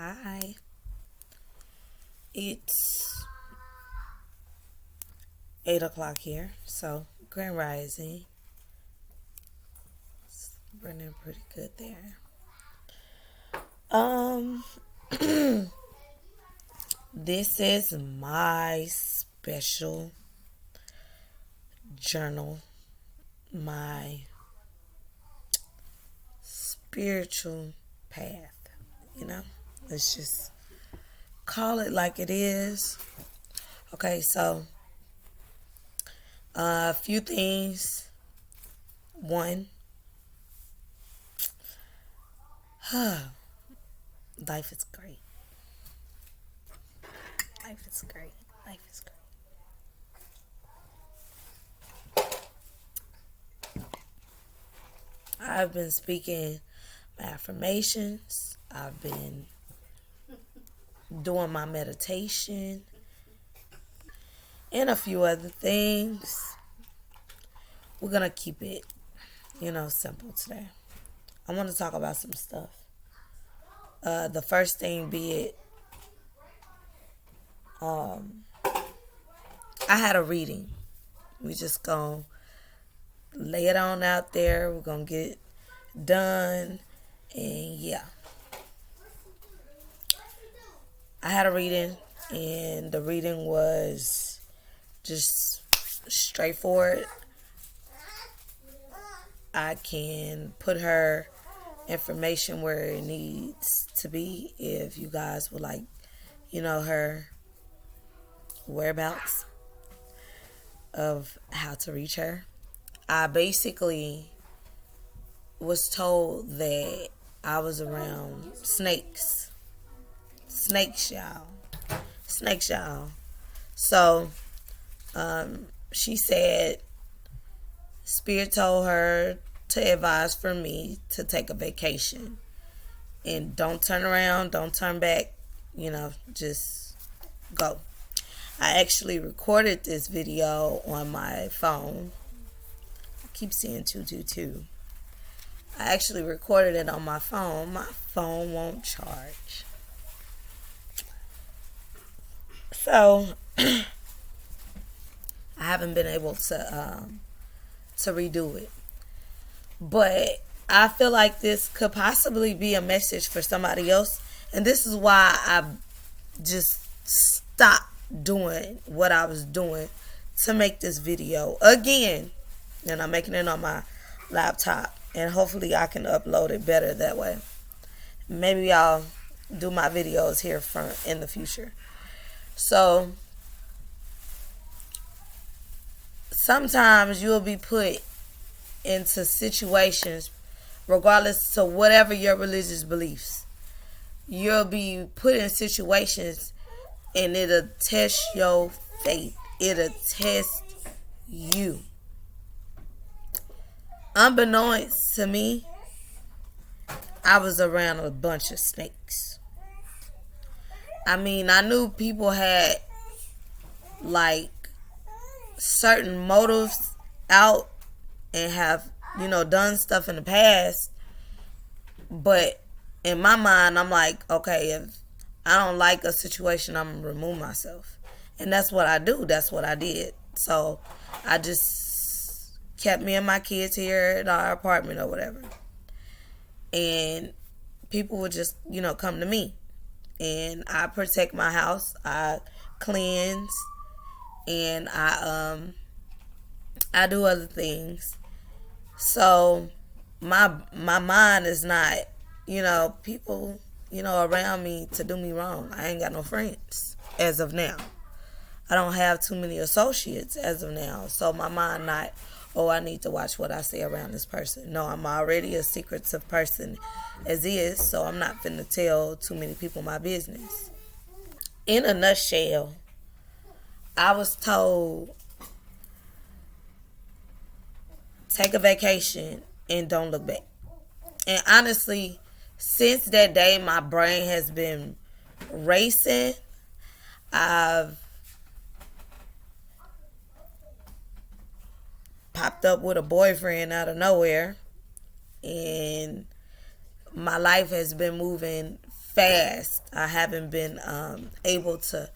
Hi. It's 8 o'clock here, so Grand Rising. It's running pretty good there. Um, this is my special journal, my spiritual path. You know, let's just call it like it is. Okay, so a few things. One, life is great. Life is great. Life is great. I've been speaking my affirmations. I've been doing my meditation and a few other things. We're going to keep it, simple today. I want to talk about some stuff. The first thing be it, I had a reading. We just going to lay it on out there. We're going to get it done. And yeah. I had a reading, and the reading was just straightforward. I can put her information where it needs to be if you guys would like, her whereabouts of how to reach her. I basically was told that I was around snakes. Snakes, y'all. Snakes, y'all. So, she said Spirit told her to advise for me to take a vacation. And don't turn around, don't turn back, just go. I actually recorded this video on my phone. I keep seeing 222. I actually recorded it on my phone. My phone won't charge. So, I haven't been able to redo it. But I feel like this could possibly be a message for somebody else. And this is why I just stopped doing what I was doing to make this video again. And I'm making it on my laptop. And hopefully I can upload it better that way. Maybe I'll do my videos here in the future. So, sometimes you'll be put into situations, regardless of whatever your religious beliefs. You'll be put in situations and it'll test your faith. It'll test you. Unbeknownst to me, I was around a bunch of snakes. I mean, I knew people had like certain motives out and have, done stuff in the past. But in my mind, I'm like, okay, if I don't like a situation, I'm going to remove myself. And that's what I do. That's what I did. So I just kept me and my kids here at our apartment or whatever. And people would just, come to me. And I protect my house. I cleanse. And I do other things. So my mind is not, people, around me to do me wrong. I ain't got no friends as of now. I don't have too many associates as of now. So my mind not, I need to watch what I say around this person. No, I'm already a secretive person as is, so I'm not finna tell too many people my business. In a nutshell, I was told, take a vacation and don't look back. And honestly, since that day, my brain has been racing. I've popped up with a boyfriend out of nowhere. And my life has been moving fast. I haven't been able to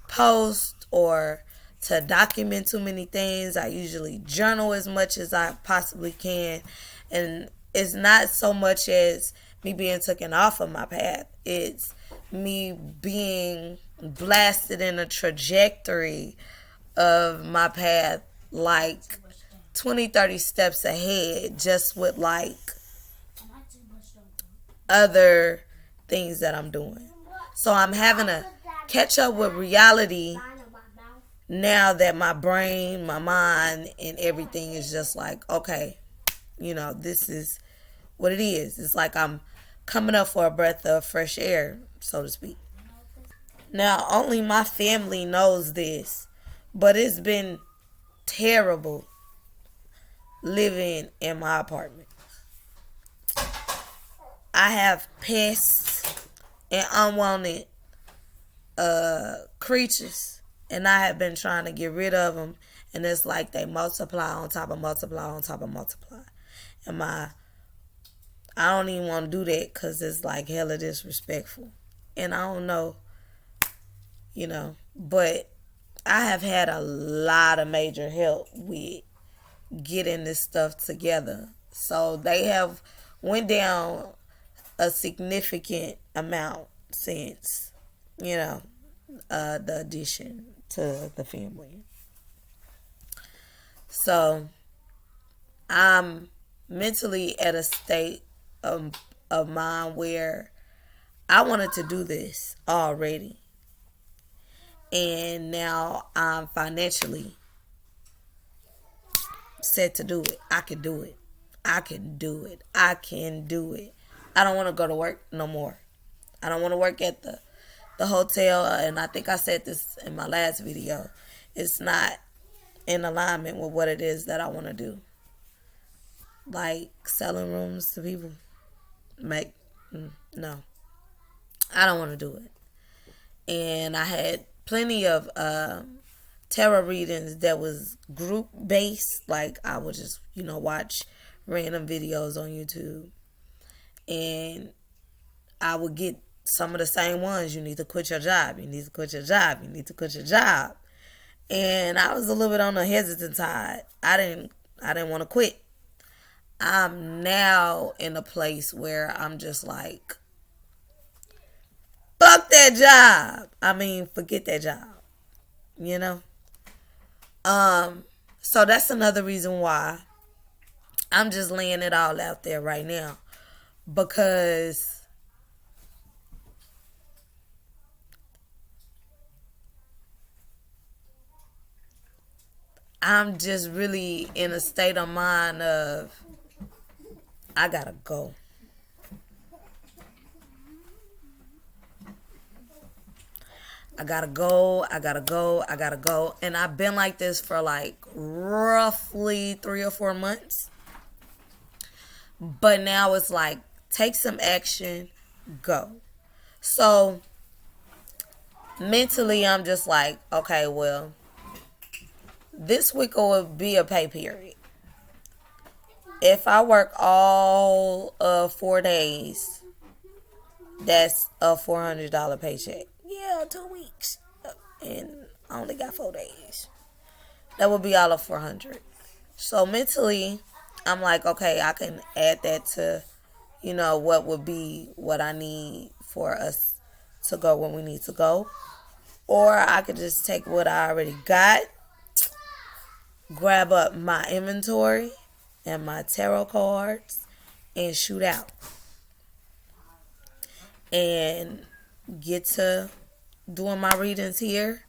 post or to document too many things. I usually journal as much as I possibly can. And it's not so much as me being taken off of my path. It's me being blasted in a trajectory of my path, like 20, 30 steps ahead, just with like other things that I'm doing. So I'm having to catch up with reality now that my brain, my mind, and everything is just like, okay, this is what it is. It's like I'm coming up for a breath of fresh air, so to speak. Now, only my family knows this, but it's been terrible living in my apartment. I have pests and unwanted creatures, and I have been trying to get rid of them, and it's like they multiply on top of multiply on top of multiply. And I don't even want to do that because it's like hella disrespectful. And I don't know, but I have had a lot of major help with getting this stuff together. So they have went down a significant amount since, the addition to the family. So I'm mentally at a state of mind where I wanted to do this already. And now I'm financially set to do it. I can do it. I can do it. I can do it. I don't want to go to work no more. I don't want to work at the hotel. And I think I said this in my last video. It's not in alignment with what it is that I want to do. Like selling rooms to people. No. I don't want to do it. And I had plenty of tarot readings that was group based. Like I would just, watch random videos on YouTube. And I would get some of the same ones. You need to quit your job. You need to quit your job. You need to quit your job. And I was a little bit on the hesitant side. I didn't want to quit. I'm now in a place where I'm just like, fuck that job. Forget that job. So that's another reason why I'm just laying it all out there right now. Because I'm just really in a state of mind of I gotta go. I gotta go. And I've been like this for like roughly 3 or 4 months. But now it's like, take some action, go. So mentally I'm just like, okay, well, this week will be a pay period. If I work all 4 days, that's a $400 paycheck. Yeah, 2 weeks. And I only got 4 days. That would be all of 400. So mentally, I'm like, okay, I can add that to, what would be what I need for us to go when we need to go. Or I could just take what I already got, grab up my inventory and my tarot cards and shoot out. And get to doing my readings here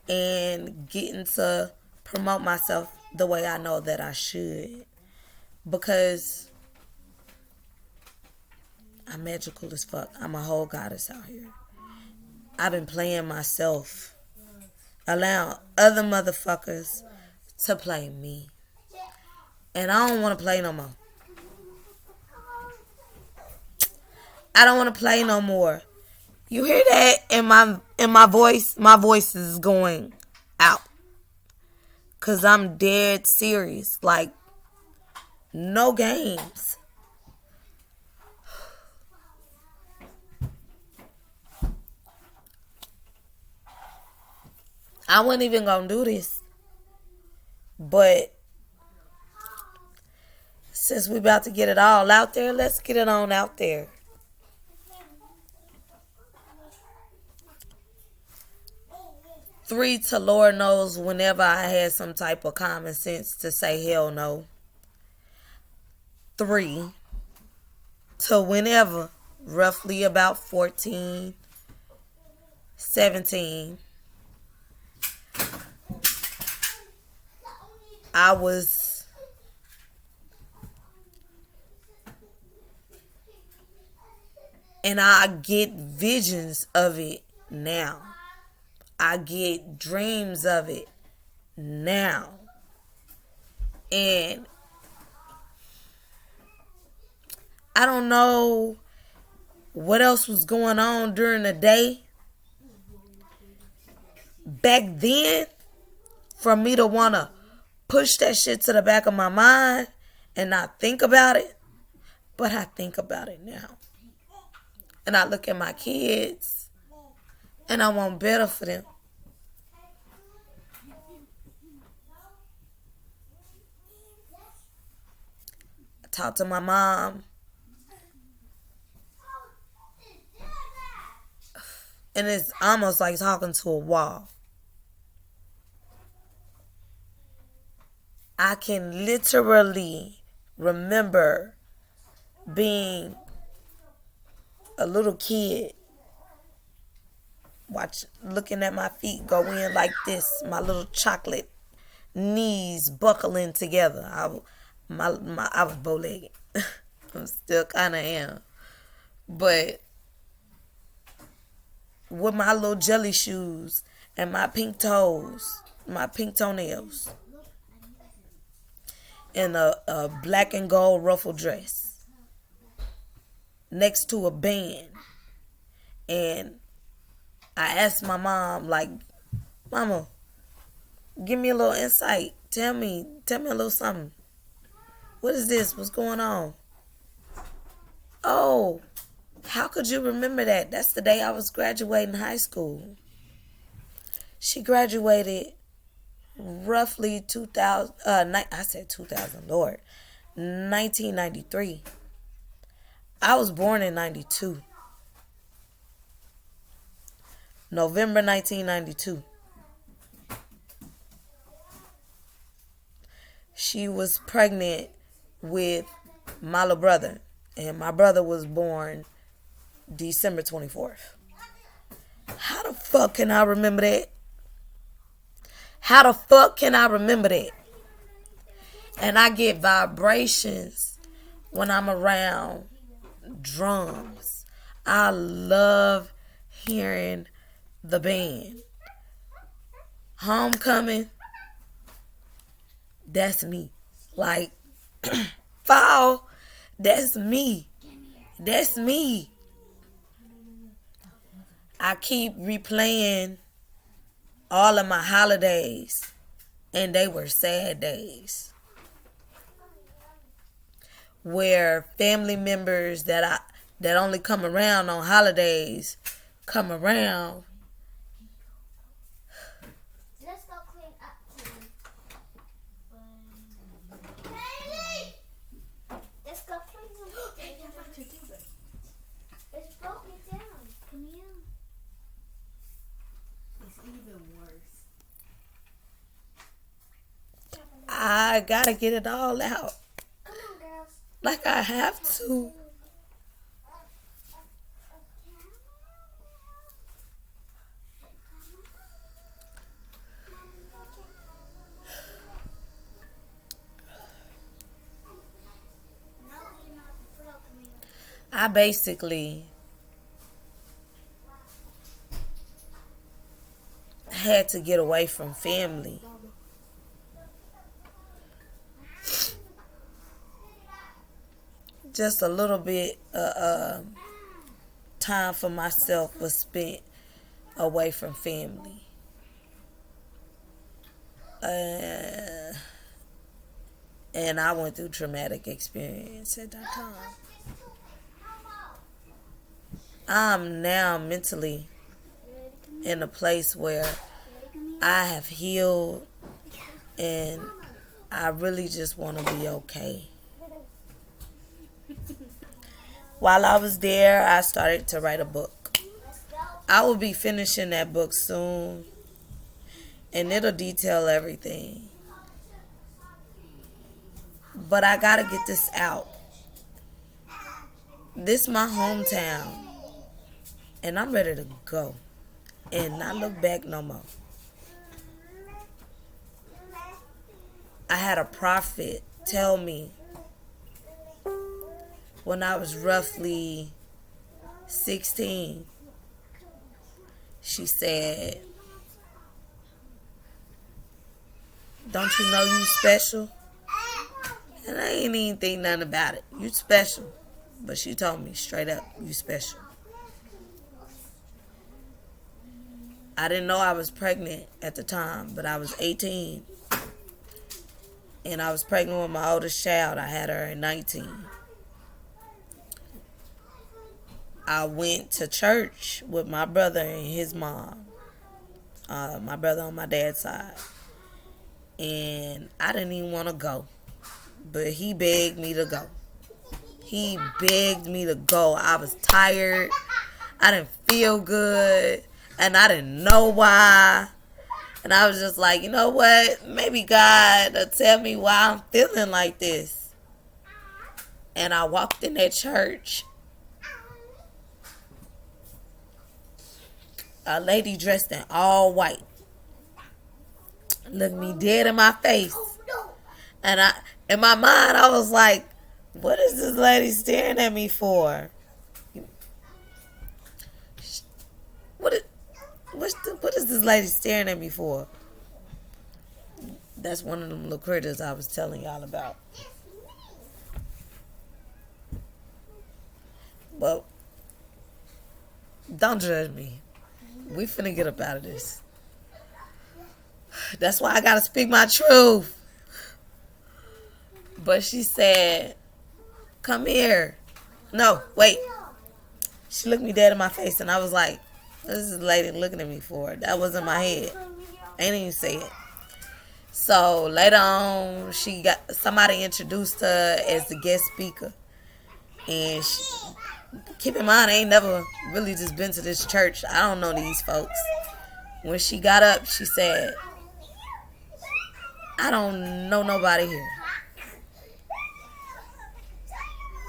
and getting to promote myself the way I know that I should. Because I'm magical as fuck. I'm a whole goddess out here. I've been playing myself. Allowing other motherfuckers to play me. And I don't want to play no more. I don't want to play no more. You hear that in my voice? My voice is going out. Cause I'm dead serious. Like, no games. I wasn't even gonna do this, but since we about to get it all out there, let's get it on out there. Three, to Lord knows whenever I had some type of common sense to say hell no. Three, to whenever, roughly about 14, 17, I was and I get visions of it now. I get dreams of it now. And I don't know what else was going on during the day. Back then, for me to want to push that shit to the back of my mind and not think about it. But I think about it now. And I look at my kids and I want better for them. I talk to my mom. And it's almost like talking to a wall. I can literally remember being a little kid, looking at my feet go in like this, my little chocolate knees buckling together. I was bow-legged. I still kind of am. But with my little jelly shoes and my pink toes, my pink toenails, in a black and gold ruffle dress next to a band. And I asked my mom, like, Mama, give me a little insight. Tell me a little something. What is this? What's going on? Oh, how could you remember that? That's the day I was graduating high school. She graduated roughly 2000, I said 2000, Lord, 1993. I was born in 92. November 1992. She was pregnant with my little brother, and my brother was born December 24th. How the fuck can I remember that? How the fuck can I remember that? And I get vibrations when I'm around drums. I love hearing the band. Homecoming, that's me. Like, fall, that's me. That's me. I keep replaying all of my holidays, and they were sad days, where family members that only come around on holidays come around. Let's go clean up. Let's go clean up. It's broken down. Come here. It's even worse. I gotta get it all out. Come on, girls. Like I have to. I basically had to get away from family. Just a little bit time for myself was spent away from family. And I went through traumatic experience at that time. I'm now mentally in a place where I have healed, and I really just want to be okay. While I was there, I started to write a book. I will be finishing that book soon, and it'll detail everything. But I gotta get this out. This is my hometown, and I'm ready to go and not look back no more. I had a prophet tell me when I was roughly 16. She said, "Don't you know you special?" And I ain't even think nothing about it. You special. But she told me straight up, you special. I didn't know I was pregnant at the time, but I was 18. And I was pregnant with my oldest child. I had her at 19. I went to church with my brother and his mom. My brother on my dad's side. And I didn't even want to go. But he begged me to go. He begged me to go. I was tired. I didn't feel good. And I didn't know why. And I was just like, you know what? Maybe God will tell me why I'm feeling like this. And I walked in that church. A lady dressed in all white looked me dead in my face. And in my mind, I was like, what is this lady staring at me for? What is this lady staring at me for? That's one of them little critters I was telling y'all about. But don't judge me. We finna get up out of this. That's why I gotta speak my truth. But she said, "Come here." No, wait. She looked me dead in my face, and I was like, "This is the lady looking at me for." That was in my head. I ain't even say it. So later on, somebody introduced her as the guest speaker, and keep in mind, I ain't never really just been to this church. I don't know these folks. When she got up, she said, "I don't know nobody here."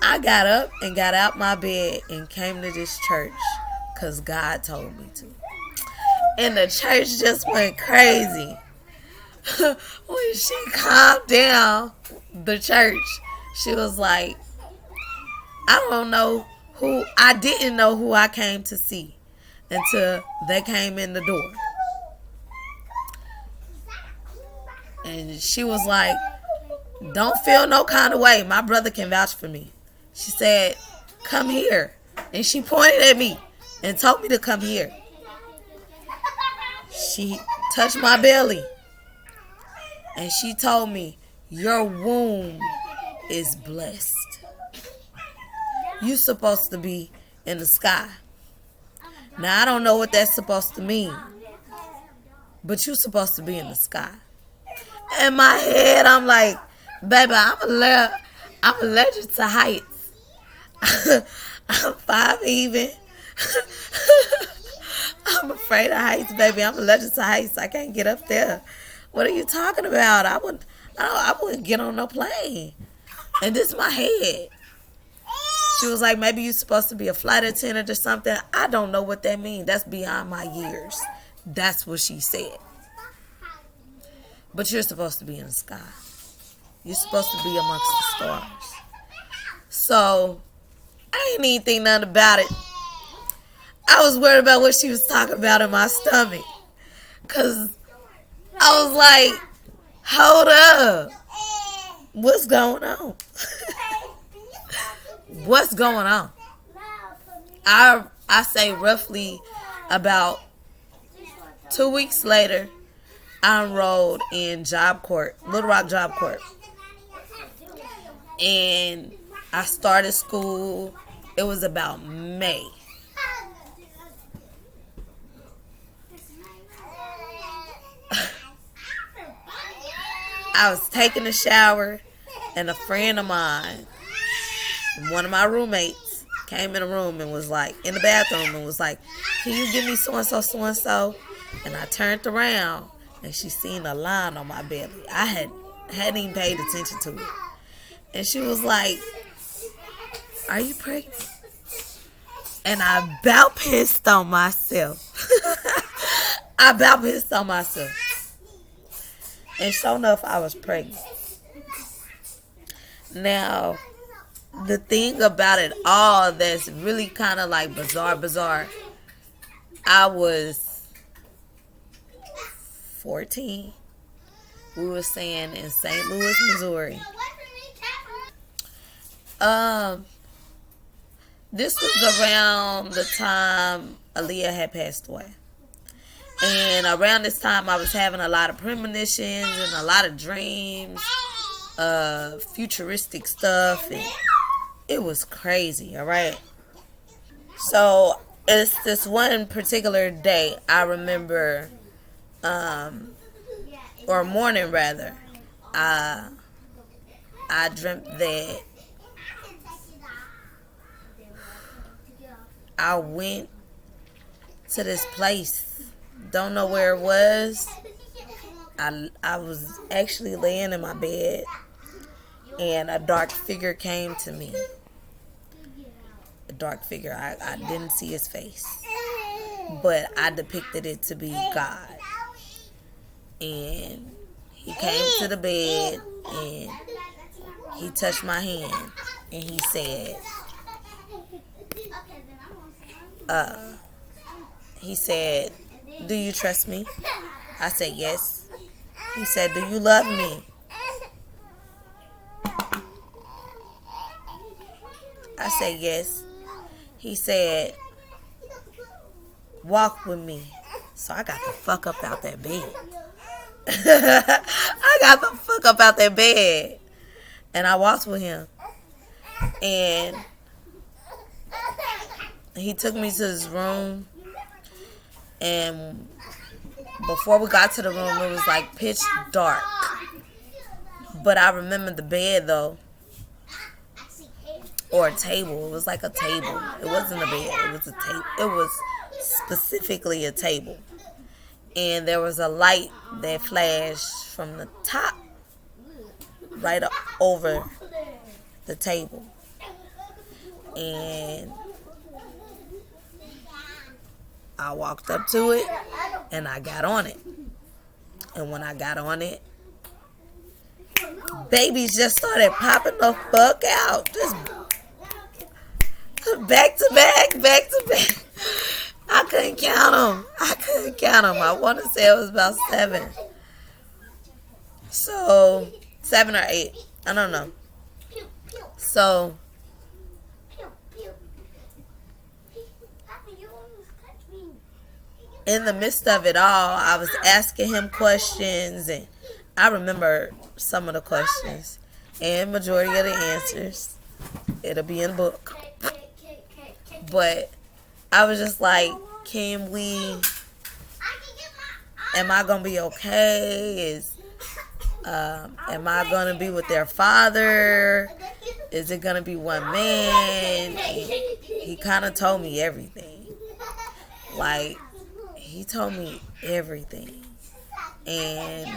I got up and got out my bed and came to this church because God told me to. And the church just went crazy. When she calmed down the church, she was like, I didn't know who I came to see until they came in the door. And she was like, "Don't feel no kind of way. My brother can vouch for me." She said, "Come here." And she pointed at me and told me to come here. She touched my belly. And she told me, "Your womb is blessed. You're supposed to be in the sky." Now, I don't know what that's supposed to mean. But you're supposed to be in the sky. In my head, I'm like, baby, I'm allergic to heights. I'm 5 even. I'm afraid of heights, baby. I'm allergic to heights. I can't get up there. What are you talking about? I wouldn't get on no plane. And this is my head. She was like, "Maybe you're supposed to be a flight attendant or something." I don't know what that means. That's beyond my years. That's what she said. But you're supposed to be in the sky. You're supposed to be amongst the stars. So, I ain't even think nothing about it. I was worried about what she was talking about in my stomach. Because I was like, hold up. What's going on? What's going on? I say roughly about 2 weeks later, I enrolled in Job Corps, Little Rock Job Corps. And I started school. It was about May. I was taking a shower, and a friend of mine, one of my roommates, came in the room and was like, in the bathroom, and was like, can you give me so-and-so, so-and-so? And I turned around, and she seen a line on my belly. Hadn't even paid attention to it. And she was like, are you pregnant? And I about pissed on myself. I about pissed on myself. And sure enough, I was pregnant. Now, the thing about it all that's really kind of like bizarre. I was 14. We were staying in St. Louis, Missouri. This was around the time Aaliyah had passed away. And around this time, I was having a lot of premonitions and a lot of dreams, futuristic stuff, and it was crazy, all right? So, it's this one particular day I remember, or morning rather, I dreamt that I went to this place. Don't know where it was. I was actually laying in my bed, and a dark figure came to me. A dark figure. I didn't see his face, but I depicted it to be God. And he came to the bed, and he touched my hand, and he said, do you trust me? I said, yes. He said, do you love me? I said, yes. He said, walk with me. So I got the fuck up out that bed. I got the fuck up out that bed. And I walked with him. And he took me to his room. And before we got to the room, it was like pitch dark. But I remember the bed though. Or a table. It was like a table. It wasn't a bed. It was a table. It was specifically a table. And there was a light that flashed from the top right up over the table. And I walked up to it and I got on it. And when I got on it, babies just started popping the fuck out. Just back to back. I couldn't count them. I want to say it was about 7. So, 7 or 8. I don't know. So, in the midst of it all, I was asking him questions, and I remember some of the questions and majority of the answers. It'll be in the book. But I was just like, am I going to be okay? Am I going to be with their father? Is it going to be one man? And he kind of told me everything. Like, he told me everything. And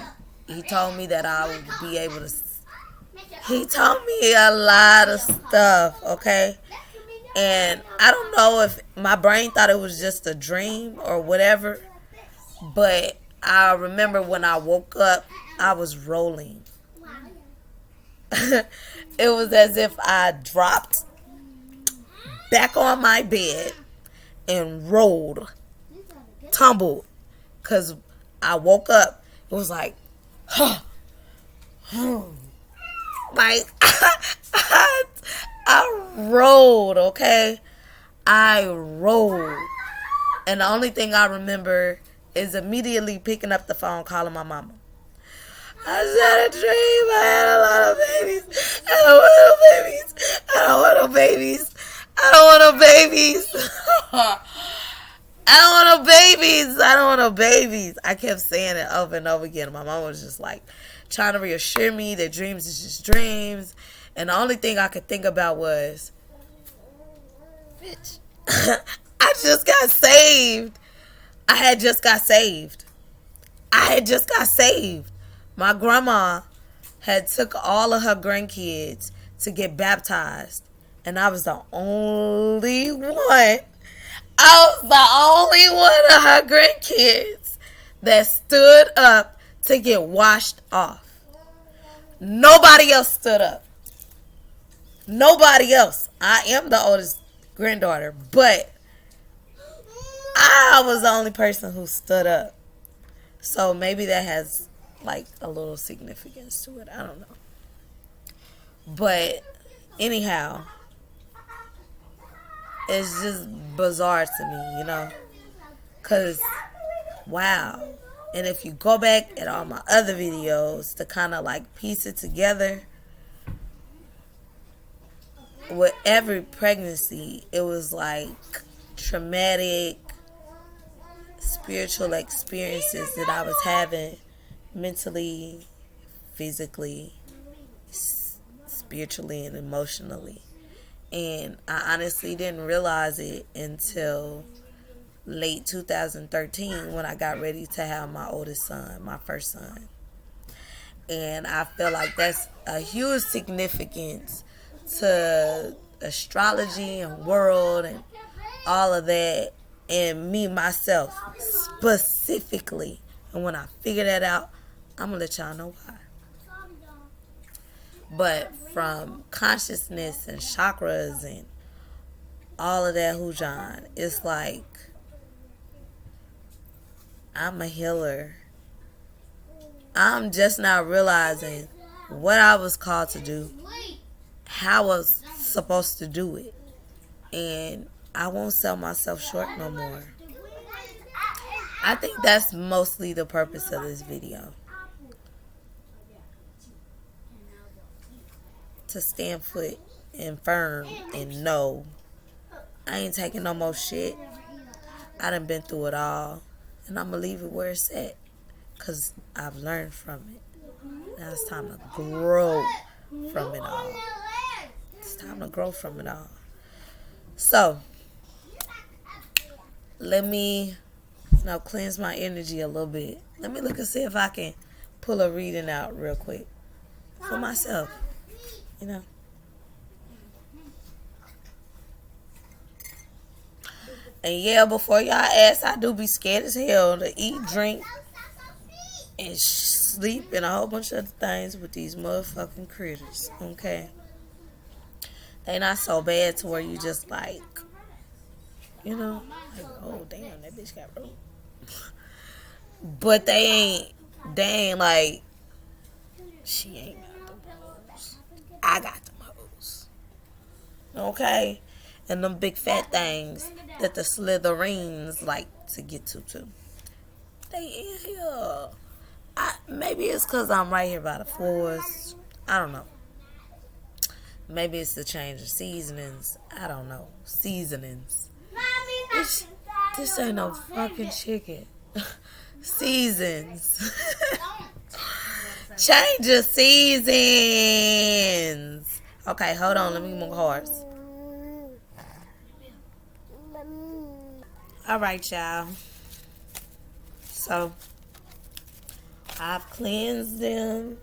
he told me that I would be able to. He told me a lot of stuff, okay? And I don't know if my brain thought it was just a dream or whatever. But I remember when I woke up, I was rolling. It was as if I dropped back on my bed and rolled, tumbled, because I woke up. It was like, like I rolled, okay? I rolled. And the only thing I remember is immediately picking up the phone, calling my mama. I had a dream. I had a lot of babies. I don't want no babies. I don't want no babies. I don't want no babies. I don't want no babies. I don't want no babies. I kept saying it over and over again. My mom was just like trying to reassure me that dreams is just dreams. And the only thing I could think about was, bitch, I just got saved. I had just got saved. My grandma had took all of her grandkids to get baptized, and I was the only one. I was the only one of her grandkids that stood up to get washed off. Nobody else stood up. Nobody else. I am the oldest granddaughter, but I was the only person who stood up. So maybe that has like a little significance to it. I don't know. But anyhow, it's just bizarre to me, you know? Because, wow. And if you go back at all my other videos to kind of like piece it together, with every pregnancy, it was like traumatic spiritual experiences that I was having mentally, physically, spiritually, and emotionally. And I honestly didn't realize it until late 2013 when I got ready to have my oldest son, my first son. And I feel like that's a huge significance to astrology and world and all of that, and me myself specifically. And when I figure that out, I'm gonna let y'all know why. But from consciousness and chakras and all of that hoojan, it's like I'm a healer. I'm just now realizing what I was called to do, how I was supposed to do it, and I won't sell myself short no more. I think that's mostly the purpose of this video. To stand foot and firm and know I ain't taking no more shit. I done been through it all, and I'm gonna leave it where it's at, because I've learned from it. Now it's time to grow from it all. It's time to grow from it all. So, let me, cleanse my energy a little bit. Let me look and see if I can pull a reading out real quick for myself. And yeah, before y'all ask, I do be scared as hell to eat, drink, and sleep and a whole bunch of other things with these motherfucking critters, okay? They not so bad to where you just like, oh damn, that bitch got rope. But they ain't like, she ain't got the hoes. I got the hoes. Okay? And them big fat things that the Slytherins like to get to too. They in here. Maybe it's because I'm right here by the floors. I don't know. Maybe it's the change of seasonings. I don't know. Seasonings. This ain't no fucking chicken. Seasons. Change of seasons. Okay, hold on. Let me move cards. Alright, y'all. So, I've cleansed them.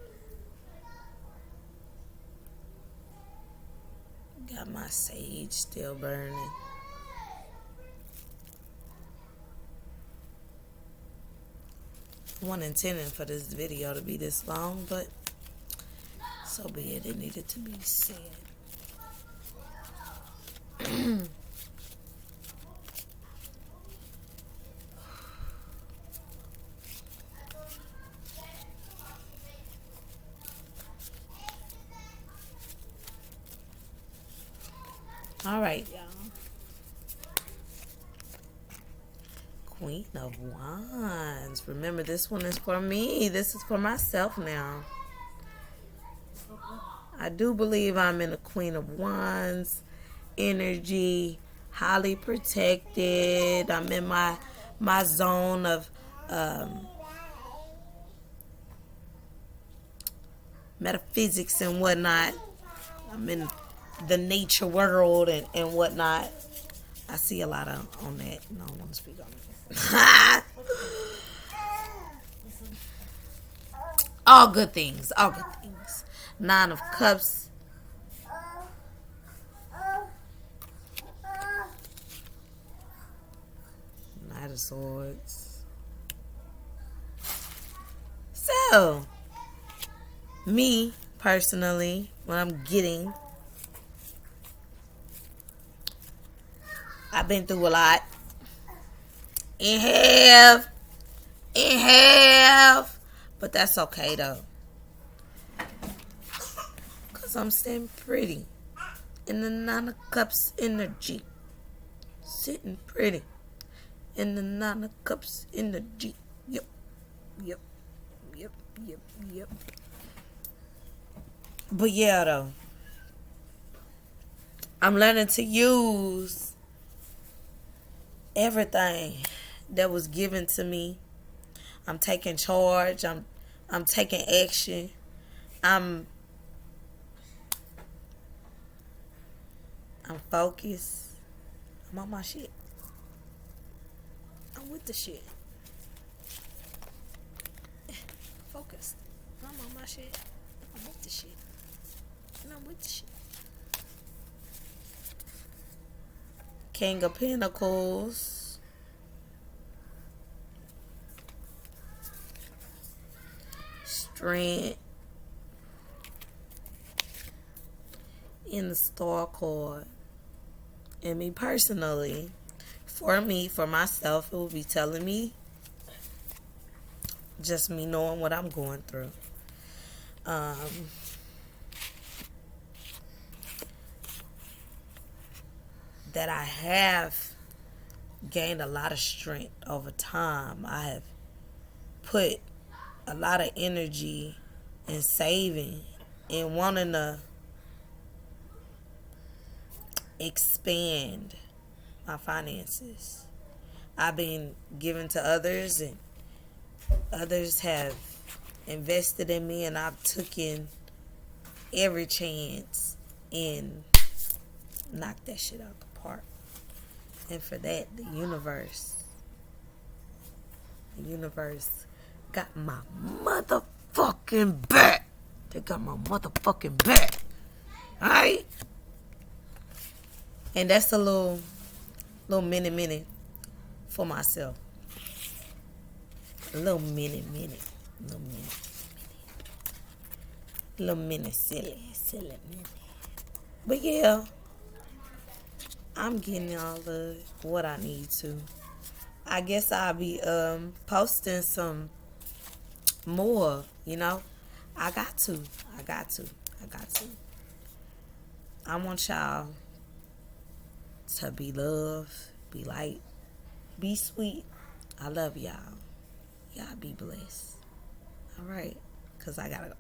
Got my sage still burning. I wasn't intending for this video to be this long, but so be it. It needed to be said. All right, y'all. Queen of Wands. Remember, this one is for me. This is for myself now. I do believe I'm in the Queen of Wands energy, highly protected. I'm in my zone of metaphysics and whatnot. I'm in the nature world and whatnot. I see a lot on that. No, I don't want to speak on it. All good things. All good things. Nine of Cups. Knight of Swords. So, me personally, what I'm getting, I've been through a lot. Inhale. But that's okay though. Because I'm staying pretty. In the Nine of Cups energy. Sitting pretty. In the Nine of Cups energy. Yep. But yeah though. I'm learning to use everything that was given to me. I'm taking charge. I'm taking action. I'm focused. I'm on my shit. I'm with the shit. Focused. I'm on my shit. I'm with the shit. And I'm with the shit. King of Pentacles. Strength. In the Star card. And me personally, for myself, it will be telling me just me knowing what I'm going through. That I have gained a lot of strength over time. I have put a lot of energy in saving and wanting to expand my finances. I've been giving to others and others have invested in me, and I've taken every chance and knocked that shit out the park. And for that, the universe got my motherfucking back. They got my motherfucking back. Alright? And that's a little mini for myself. A little mini. Little mini silly mini. But yeah, I'm getting all of what I need to. I guess I'll be posting some more, you know. I got to. I want y'all to be loved, be light, be sweet. I love y'all. Y'all be blessed. All right, because I gotta go.